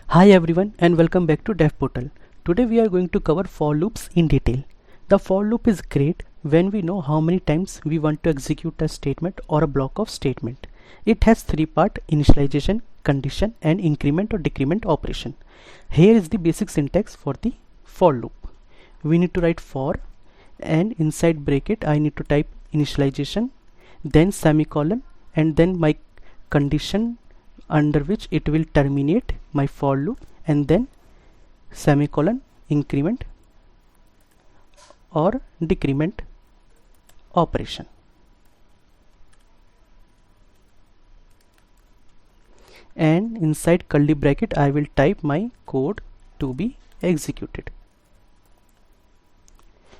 Hi everyone and welcome back to Dev Portal. Today we are going to cover for loops in detail. The for loop is great when we know how many times we want to execute a statement or a block of statement. It has three parts: initialization, condition and increment or decrement operation. Here is the basic syntax for the for loop. We need to write for, and inside bracket I need to type initialization, then semicolon, and then my condition under which it will terminate my for loop, and then semicolon, increment or decrement operation. And inside curly bracket I will type my code to be executed.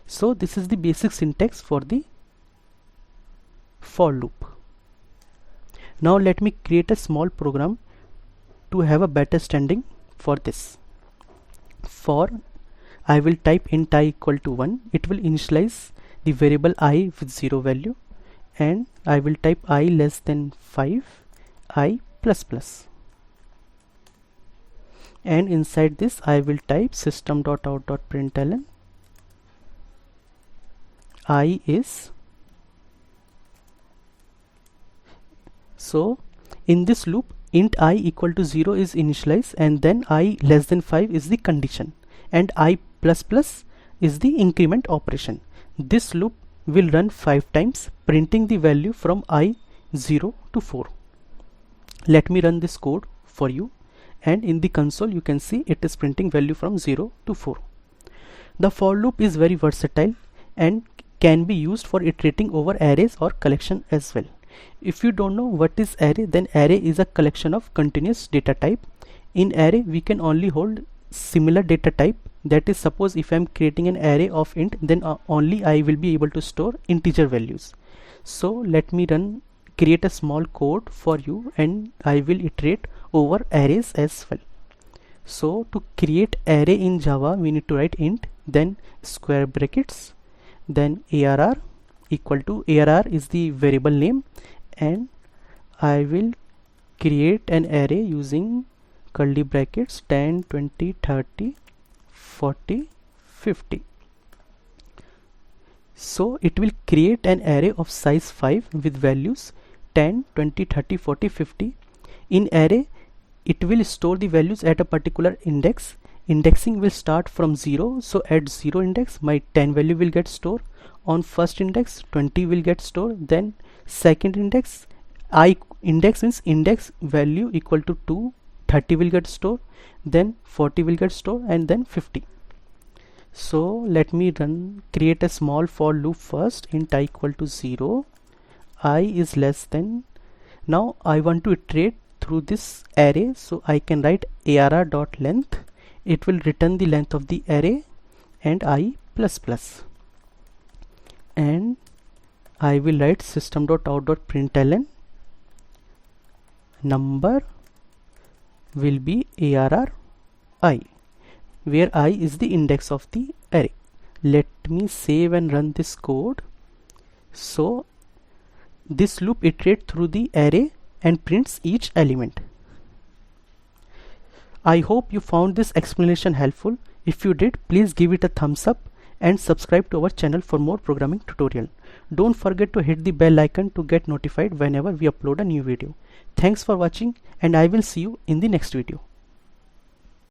So this is the basic syntax for the for loop. Now let me create a small program to have a better standing for this. For I will type int I equal to 1. It will initialize the variable I with 0 value, and I will type I less than 5, I plus plus. And inside this I will type system.out.println I is. So in this loop int I equal to 0 is initialized, and then I less than 5 is the condition, and I plus plus is the increment operation. This loop will run 5 times, printing the value from I 0 to 4. Let me run this code for you, and in the console you can see it is printing value from 0 to 4. The for loop is very versatile and can be used for iterating over arrays or collection as well. If you don't know what is array, then array is a collection of continuous data type. In array we can only hold similar data type. That is, suppose if I am creating an array of int, then only I will be able to store integer values. So let me create a small code for you, and I will iterate over arrays as well. So to create array in Java we need to write int, then square brackets, then arr equal to, arr is the variable name, and I will create an array using curly brackets 10, 20, 30, 40, 50. So it will create an array of size 5 with values 10, 20, 30, 40, 50. In array it will store the values at a particular index. Indexing will start from 0, so at 0 index my 10 value will get stored. On first index 20 will get stored, then second index, I index means index value equal to 2, 30 will get stored, then 40 will get stored, and then 50. So let me create a small for loop first. Int I equal to 0, I is less than. Now I want to iterate through this array, so I can write arr.length. It will return the length of the array, and I plus plus, and I will write system.out.println number will be arr I, where I is the index of the array. Let me save and run this code. So this loop iterates through the array and prints each element. I hope you found this explanation helpful. If you did, please give it a thumbs up and subscribe to our channel for more programming tutorial. Don't forget to hit the bell icon to get notified whenever we upload a new video. Thanks for watching, and I will see you in the next video.